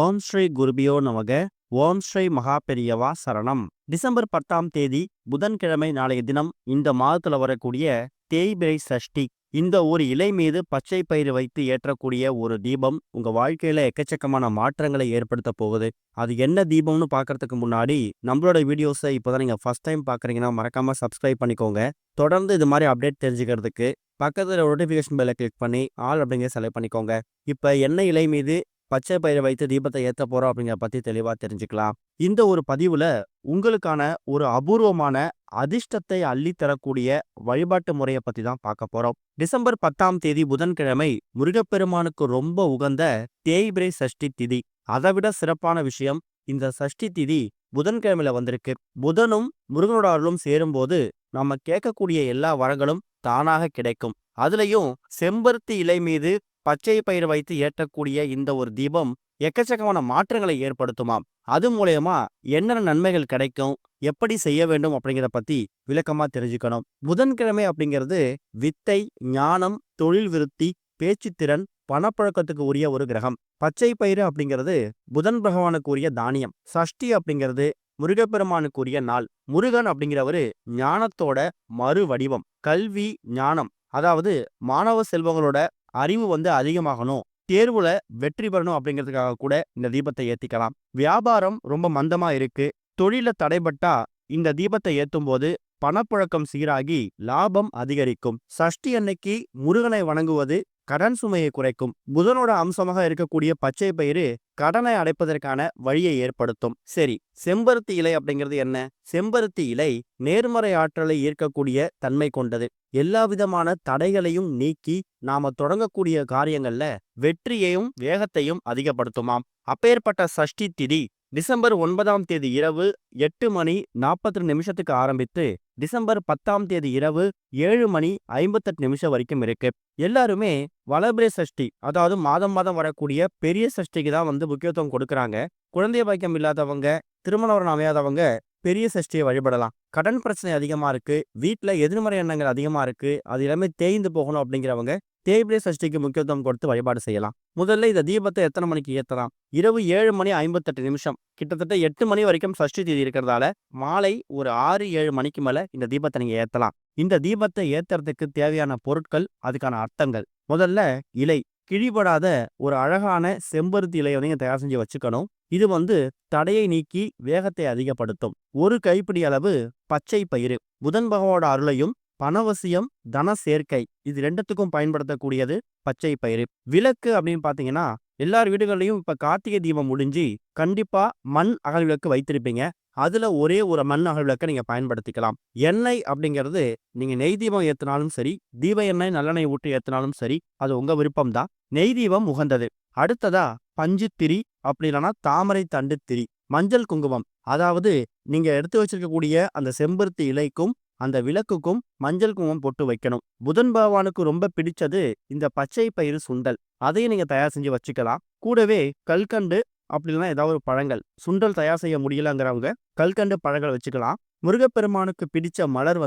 ஓம் ஸ்ரீ குருபியோ நமக. ஓம் ஸ்ரீ மகாபெரியவா சரணம். டிசம்பர் 10ஆம் தேதி புதன்கிழமை நாளைய தினம் இந்த மாதத்துல வரக்கூடிய தேய்பிறை சஷ்டி. இந்த ஒரு இலை மீது பச்சை பயிறு வைத்து ஏற்றக்கூடிய ஒரு தீபம் உங்க வாழ்க்கையில எக்கச்சக்கமான மாற்றங்களை ஏற்படுத்த போகுது. அது என்ன தீபம்னு பார்க்கறதுக்கு முன்னாடி நம்மளோட வீடியோஸை இப்போதான் நீங்க ஃபர்ஸ்ட் டைம் பார்க்குறீங்கன்னா மறக்காம சப்ஸ்கிரைப் பண்ணிக்கோங்க. தொடர்ந்து இது மாதிரி அப்டேட் தெரிஞ்சுக்கிறதுக்கு பக்கத்தில் நோட்டிஃபிகேஷன் பெல்லை கிளிக் பண்ணி ஆல் அப்படிங்கிற செலக்ட் பண்ணிக்கோங்க. இப்போ என்ன இலை மீது பச்சை பயிரை வைத்து தீபத்தை ஏற்ற போறோம் அப்படிங்கிற பத்தி தெளிவா தெரிஞ்சுக்கலாம். இந்த ஒரு பதிவுல உங்களுக்கான ஒரு அபூர்வமான அதிர்ஷ்டத்தை அள்ளி தரக்கூடிய வழிபாட்டு முறையை பத்தி தான் பார்க்க போறோம். டிசம்பர் 10ஆம் தேதி புதன்கிழமை முருகப்பெருமானுக்கு ரொம்ப உகந்த தேய்பிறை சஷ்டி திதி. அதை விட சிறப்பான விஷயம், இந்த சஷ்டி திதி புதன்கிழமையில வந்திருக்கு. புதனும் முருகனோட அருளும் சேரும் போது நம்ம கேட்கக்கூடிய எல்லா வரங்களும் தானாக கிடைக்கும். அதுலயும் செம்பருத்தி இலை மீது பச்சை பயிர் வைத்து ஏற்றக்கூடிய இந்த ஒரு தீபம் எக்கச்சக்கமான மாற்றங்களை ஏற்படுத்துமாம். அது மூலயமா என்னென்ன நன்மைகள் கிடைக்கும், எப்படி செய்ய வேண்டும் அப்படிங்கிறத பத்தி விளக்கமா தெரிஞ்சுக்கணும். புதன்கிழமை அப்படிங்கிறது வித்தை, ஞானம், தொழில் விருத்தி, பேச்சுத்திறன், பணப்பழக்கத்துக்கு உரிய ஒரு கிரகம். பச்சை பயிறு அப்படிங்கிறது புதன் பகவானுக்கு உரிய தானியம். சஷ்டி அப்படிங்கிறது முருகப்பெருமானுக்குரிய நாள். முருகன் அப்படிங்கிறவரு ஞானத்தோட மறு வடிவம். கல்வி, ஞானம், அதாவது மாணவ செல்வங்களோட அறிவு அதிகமாகணும், தேர்வுல வெற்றி பெறணும் அப்படிங்கிறதுக்காக கூட இந்த தீபத்தை ஏத்திக்கலாம். வியாபாரம் ரொம்ப மந்தமா இருக்கு, தொழில தடைபட்டா இந்த தீபத்தை ஏத்தும் போது பணப்புழக்கம் சீராகி லாபம் அதிகரிக்கும். சஷ்டி அன்னைக்கு முருகனை வணங்குவது கடன் சுமையை குறைக்கும். புதனோட அம்சமாக இருக்கக்கூடிய பச்சை பயிறு கடனை அடைப்பதற்கான வழியை ஏற்படுத்தும். சரி, செம்பருத்தி இலை அப்படிங்கிறது என்ன? செம்பருத்தி இலை நேர்மறை ஆற்றலை ஈர்க்கக்கூடிய தன்மை கொண்டது. எல்லா விதமான தடைகளையும் நீக்கி நாம தொடங்கக்கூடிய காரியங்கள்ல வெற்றியையும் வேகத்தையும் அதிகப்படுத்துமாம். அப்பேற்பட்ட சஷ்டி திதி டிசம்பர் 9ஆம் தேதி இரவு 8:42 ஆரம்பித்து டிசம்பர் 10ஆம் தேதி இரவு 7:58 வரைக்கும் இருக்கு. எல்லாருமே வளர்பிறை சஷ்டி, அதாவது மாதம் வரக்கூடிய பெரிய சஷ்டிக்கு தான் முக்கியத்துவம் கொடுக்கறாங்க. குழந்தை பாக்கியம் இல்லாதவங்க, திருமணம் அமையாதவங்க பெரிய சஷ்டியை வழிபடலாம். கடன் பிரச்சனை அதிகமா இருக்கு, வீட்டுல எதிர்மறை எண்ணங்கள் அதிகமா இருக்கு, அது எல்லாமே தேய்ந்து போகணும் அப்படிங்கிறவங்க தேய்பிறை சஷ்டிக்கு முக்கியத்துவம் கொடுத்து வழிபாடு செய்யலாம். முதல்ல இந்த தீபத்தை எத்தனை மணிக்கு ஏற்றலாம்? இரவு 7:58, கிட்டத்தட்ட 8 மணி வரைக்கும் சஷ்டி தேதி இருக்கிறதால மாலை ஒரு 6-7 மணிக்கு மேல இந்த தீபத்தை நீங்க ஏற்றலாம். இந்த தீபத்தை ஏத்துறதுக்கு தேவையான பொருட்கள், அதுக்கான அர்த்தங்கள். முதல்ல இலை, கிழிபடாத ஒரு அழகான செம்பருத்தி இலையை நீங்க தயார் செஞ்சு வச்சுக்கணும். இது தடையை நீக்கி வேகத்தை அதிகப்படுத்தும். ஒரு கைப்பிடி அளவு பச்சை பயிறு, புதன் பகவானோட அருளையும் பணவசியம், தன சேர்க்கை, இது ரெண்டுத்துக்கும் பயன்படுத்தக்கூடியது பச்சை பயிறு. விளக்கு அப்படின்னு பாத்தீங்கன்னா எல்லார் வீடுகள்லையும் இப்ப கார்த்திகை தீபம் முடிஞ்சு கண்டிப்பா மண் அகல் விளக்கு வைத்திருப்பீங்க. அதுல ஒரே ஒரு மண் அகல் விளக்கை நீங்க பயன்படுத்திக்கலாம். எண்ணெய் அப்படிங்கிறது நீங்க நெய் தீபம் ஏத்தினாலும் சரி, தீப எண்ணெய் நல்லெண்ணெய் ஊற்றி ஏத்தினாலும் சரி, அது உங்க விருப்பம் தான். நெய் தீபம் உகந்தது. அடுத்ததா பஞ்சு திரி, அப்படி இல்லைன்னா தாமரை தண்டு திரி. மஞ்சள் குங்குமம், அதாவது நீங்க எடுத்து வச்சிருக்கக்கூடிய அந்த செம்பருத்தி இலைக்கும் அந்த விளக்குக்கும் மஞ்சள் குங்குமம் போட்டு வைக்கணும். புதன் பகவானுக்கு ரொம்ப பிடிச்சது இந்த பச்சை பயிறு சுண்டல். அதையும் நீங்க தயார் செஞ்சு வச்சுக்கலாம். கூடவே கல்கண்டு, அப்படி இல்லைன்னா ஏதாவது ஒரு பழங்கள். சுண்டல் தயார் செய்ய முடியலங்கிறவங்க கல்கண்டு பழங்கள் வச்சுக்கலாம். முருகப்பெருமானுக்கு பிடிச்ச மலர்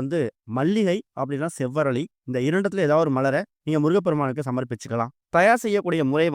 மல்லிகை, அப்படின்னா செவ்வரளி. இந்த இரண்டத்துல ஏதாவது ஒரு மலரை நீங்க முருகப்பெருமானுக்கு சமர்ப்பிச்சுக்கலாம். தயார் செய்யக்கூடிய முறை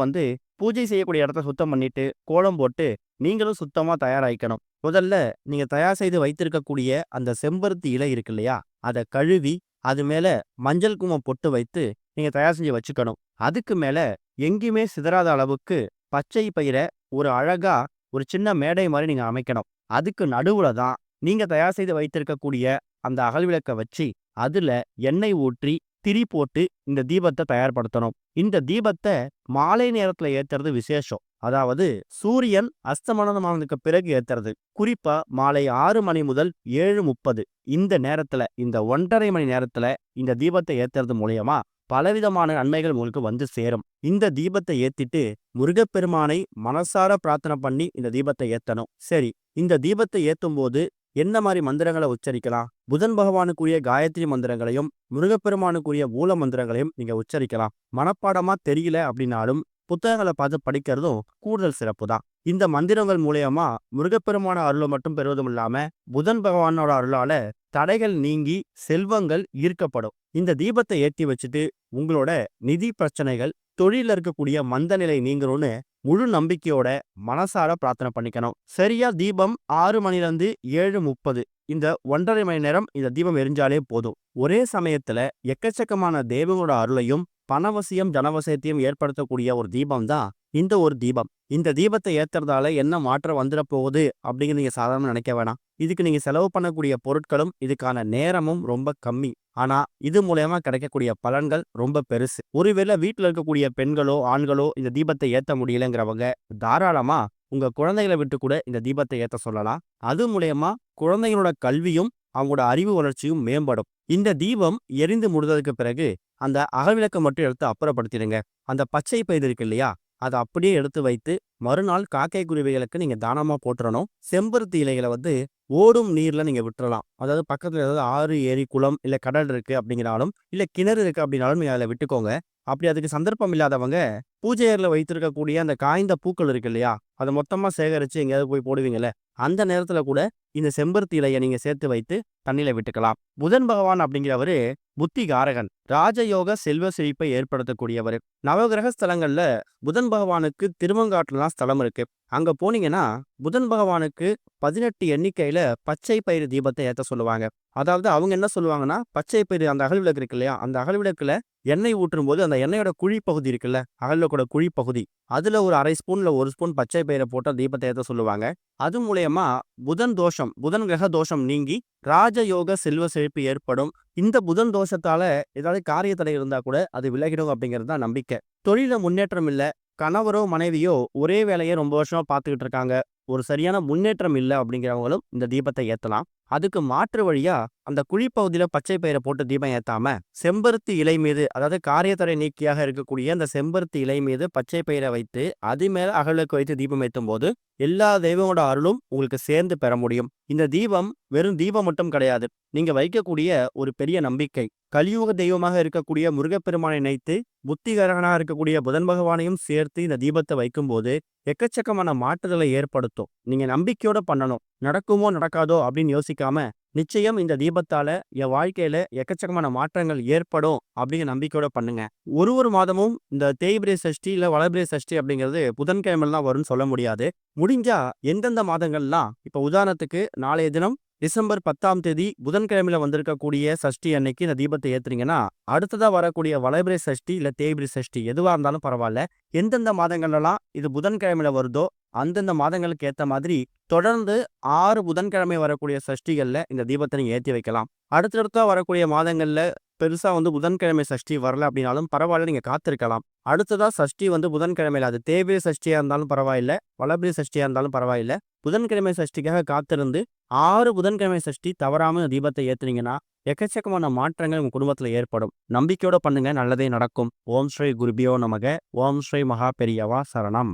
பூஜை செய்யக்கூடிய இடத்த சுத்தம் பண்ணிட்டு கோலம் போட்டு நீங்களும் சுத்தமா தயாராகிக்கணும். முதல்ல நீங்க தயார் செய்து வைத்திருக்கக்கூடிய அந்த செம்பருத்தி இலை இருக்கு இல்லையா, அதை கழுவி அது மேல மஞ்சள் குங்குமம் பொட்டு வைத்து நீங்க தயார் செஞ்சு வச்சுக்கணும். அதுக்கு மேல எங்கேயுமே சிதறாத அளவுக்கு பச்சை பயிரை ஒரு அழகா ஒரு சின்ன மேடை மாதிரி நீங்க அமைக்கணும். அதுக்கு நடுவுல தான் நீங்க தயார் செய்து வைத்திருக்கக்கூடிய அந்த அகல் விளக்கை வச்சு அதுல எண்ணெய் ஊற்றி திரி போட்டு இந்த தீபத்தை தயார்படுத்தணும். இந்த தீபத்தை மாலை நேரத்துல ஏத்துறது விசேஷம். அதாவது சூரியன் அஸ்தமனமானதுக்கு பிறகு ஏத்துறது. குறிப்பா மாலை 6 மணி முதல் 7:30 இந்த நேரத்துல, இந்த 1.5 மணி நேரத்துல இந்த தீபத்தை ஏத்துறது மூலியமா பலவிதமான நன்மைகள் உங்களுக்கு சேரும். இந்த தீபத்தை ஏத்திட்டு முருகப்பெருமானை மனசார பிரார்த்தனை பண்ணி இந்த தீபத்தை ஏத்தணும். சரி, இந்த தீபத்தை ஏத்தும் போது என்ன மாதிரி மந்திரங்களை உச்சரிக்கலாம்? புதன் பகவானுக்குரிய காயத்ரி மந்திரங்களையும் முருகப்பெருமானுக்குரிய மூல மந்திரங்களையும் நீங்க உச்சரிக்கலாம். மனப்பாடமா தெரியல அப்படின்னாலும் புத்தகங்களை பார்த்து படிக்கிறதும் கூடுதல் சிறப்பு தான். இந்த மந்திரங்கள் மூலியமா முருகப்பெருமான அருளை மட்டும் பெறுவதும் இல்லாம புதன் பகவானோட அருளால தடைகள் நீங்கி செல்வங்கள் ஈர்க்கப்படும். இந்த தீபத்தை ஏற்றி வச்சுட்டு உங்களோட நிதி பிரச்சனைகள், தொழில இருக்கக்கூடிய மந்த நிலை நீங்கணும்னு முழு நம்பிக்கையோட மனசார பிரார்த்தனை பண்ணிக்கணும். சரியா தீபம் 6 மணிலேருந்து 7:30 இந்த 1.5 மணி நேரம் இந்த தீபம் எரிஞ்சாலே போதும். ஒரே சமயத்துல எக்கச்சக்கமான தெய்வங்களோட அருளையும் பணவசியம் ஜனவசியத்தையும் ஏற்படுத்தக்கூடிய ஒரு தீபம் தான் இந்த ஒரு தீபம். இந்த தீபத்தை ஏத்துறதால என்ன மாற்றம் வந்துட போகுது அப்படிங்கிறது நீங்க சாதாரண நினைக்க வேணாம். இதுக்கு நீங்க செலவு பண்ணக்கூடிய பொருட்களும் இதுக்கான நேரமும் ரொம்ப கம்மி. ஆனா இது மூலயமா கிடைக்கக்கூடிய பலன்கள் ரொம்ப பெருசு. ஒருவேளை வீட்டுல இருக்கக்கூடிய பெண்களோ ஆண்களோ இந்த தீபத்தை ஏத்த முடியலங்கிறவங்க தாராளமா உங்க குழந்தைகளை விட்டு கூட இந்த தீபத்தை ஏத்த சொல்லலாம். அது மூலயமா குழந்தைகளோட கல்வியும் அவங்களோட அறிவு வளர்ச்சியும் மேம்படும். இந்த தீபம் எரிந்து முடிந்ததுக்கு பிறகு அந்த அகல்விளக்கை மட்டும் எடுத்து அப்புறப்படுத்திடுங்க. அந்த பச்சை பயிர் இருக்கு இல்லையா, அதை அப்படியே எடுத்து வைத்து மறுநாள் காக்கை குருவிகளுக்கு நீங்க தானமா போட்டுறணும். செம்பருத்தி இலைகளை ஓடும் நீர்ல நீங்க விட்டுறலாம். அதாவது பக்கத்துல ஏதாவது ஆறு ஏரி குளம் இல்ல கடல் இருக்கு அப்படிங்கிறாலும் இல்ல கிணறு இருக்கு அப்படின்னாலும் நீங்க அதில் விட்டுக்கோங்க. அப்படி அதுக்கு சந்தர்ப்பம் இல்லாதவங்க பூஜை அறையில வைத்திருக்கக்கூடிய அந்த காய்ந்த பூக்கள் இருக்கு இல்லையா, அதை மொத்தமா சேகரிச்சு எங்கேயாவது போய் போடுவீங்கல்ல, அந்த நேரத்துல கூட இந்த செம்பருத்தி இலையை நீங்க சேர்த்து வைத்து தண்ணியில விட்டுக்கலாம். புதன் பகவான் அப்படிங்கிறவரு புத்தி காரகன், ராஜயோக செல்வ செழிப்பை ஏற்படுத்தக்கூடியவர். நவகிரக ஸ்தலங்கள்ல புதன் பகவானுக்கு திருவங்காட்டுலாம் ஸ்தலம் இருக்கு. அங்க போனீங்கன்னா புதன் பகவானுக்கு 18 எண்ணிக்கையில பச்சை பயிறு தீபத்தை ஏத்த சொல்லுவாங்க. அதாவது அவங்க என்ன சொல்லுவாங்கன்னா, பச்சை பயிறு அந்த அகல் விளக்கு இருக்கு இல்லையா, அந்த அகல் விளக்குல எண்ணெய் ஊற்றும் போது அந்த எண்ணெயோட குழி பகுதி இருக்குல்ல, அகல்விளக்கோட குழி பகுதி, அதுல ஒரு 1/2 ஸ்பூன்ல 1 ஸ்பூன் பச்சை பயிரை போட்ட தீபத்தை ஏத்த சொல்லுவாங்க. அது மூலயமா புதன் தோஷம், புதன் கிரக தோஷம் நீங்கி ராஜயோக செல்வ செழிப்பு ஏற்படும். இந்த புதன் தோஷத்தால ஏதாவது காரிய தடை இருந்தா கூட அது விலகிடும் அப்படிங்கிறது தான் நம்பிக்கை. தொழில முன்னேற்றம் இல்ல, கணவரோ மனைவியோ ஒரே வேலையை ரொம்ப வருஷமா பார்த்துக்கிட்டு இருக்காங்க, ஒரு சரியான முன்னேற்றம் இல்லை அப்படிங்கிறவங்களும் இந்த தீபத்தை ஏத்தலாம். அதுக்கு மாற்று வழியா அந்த குழிப்பகுதியில பச்சை பயிரை போட்டு தீபம் ஏத்தாம செம்பருத்தி இலை மீது, அதாவது காரியத்தடை நீக்கியாக இருக்கக்கூடிய அந்த செம்பருத்தி இலை மீது பச்சை பயிரை வைத்து அது மேல அகலுக்கு வைத்து தீபம் ஏற்றும் போது எல்லா தெய்வங்களோட அருளும் உங்களுக்கு சேர்ந்து பெற முடியும். இந்த தீபம் வெறும் தீபம் மட்டும் கிடையாது, நீங்க வைக்கக்கூடிய ஒரு பெரிய நம்பிக்கை. கலியுக தெய்வமாக இருக்கக்கூடிய முருகப்பெருமானை நினைத்து புத்திகரகனாக இருக்கக்கூடிய புதன் பகவானையும் சேர்த்து இந்த தீபத்தை வைக்கும்போது எக்கச்சக்கமான மாற்றுதலை ஏற்படுத்தும். நீங்க நம்பிக்கையோட பண்ணணும். நடக்குமோ நடக்காதோ அப்படின்னு யோசிக்காம நிச்சயம் இந்த தீபத்தால என் வாழ்க்கையில எக்கச்சக்கமான மாற்றங்கள் ஏற்படும் அப்படிங்கிற நம்பிக்கையோட பண்ணுங்க. ஒரு மாதமும் இந்த தேய்பிரை சஷ்டி இல்ல வளர்பிரை சஷ்டி அப்படிங்கிறது புதன்கிழமெல்லாம் வரும்னு சொல்ல முடியாது. முடிஞ்சா எந்தெந்த மாதங்கள்லாம், இப்ப உதாரணத்துக்கு நாளைய தினம் டிசம்பர் 10ஆம் தேதி புதன்கிழமையில வந்திருக்கக்கூடிய சஷ்டி அன்னைக்கு இந்த தீபத்தை ஏத்துறீங்கன்னா, அடுத்ததா வரக்கூடிய வளர்பிறை சஷ்டி இல்ல தேய்பிரை சஷ்டி எதுவா இருந்தாலும் பரவாயில்ல, எந்தெந்த மாதங்கள்லாம் இது புதன்கிழமையில வருதோ அந்தந்த மாதங்களுக்கு ஏத்த மாதிரி தொடர்ந்து 6 புதன்கிழமை வரக்கூடிய சஷ்டிகள்ல இந்த தீபத்தை நீங்க ஏற்றி வைக்கலாம். அடுத்தடுத்தா வரக்கூடிய மாதங்கள்ல பெருசா புதன்கிழமை சஷ்டி வரல அப்படின்னாலும் பரவாயில்ல, நீங்க காத்திருக்கலாம். அடுத்ததா சஷ்டி புதன்கிழமையில, அது தேய்பிரை சஷ்டியா இருந்தாலும் பரவாயில்ல, வளர்பிறை சஷ்டியா இருந்தாலும் பரவாயில்ல, புதன்கிழமை சஷ்டிக்காக காத்திருந்து 6 புதன்கிழமை சஷ்டி தவறாம தீபத்தை ஏத்துனீங்கன்னா எக்கச்சக்கமான மாற்றங்கள் உங்க குடும்பத்துல ஏற்படும். நம்பிக்கையோட பண்ணுங்க, நல்லதே நடக்கும். ஓம் ஸ்ரீ குருபியோ நமக. ஓம் ஸ்ரீ மகா பெரியவா சரணம்.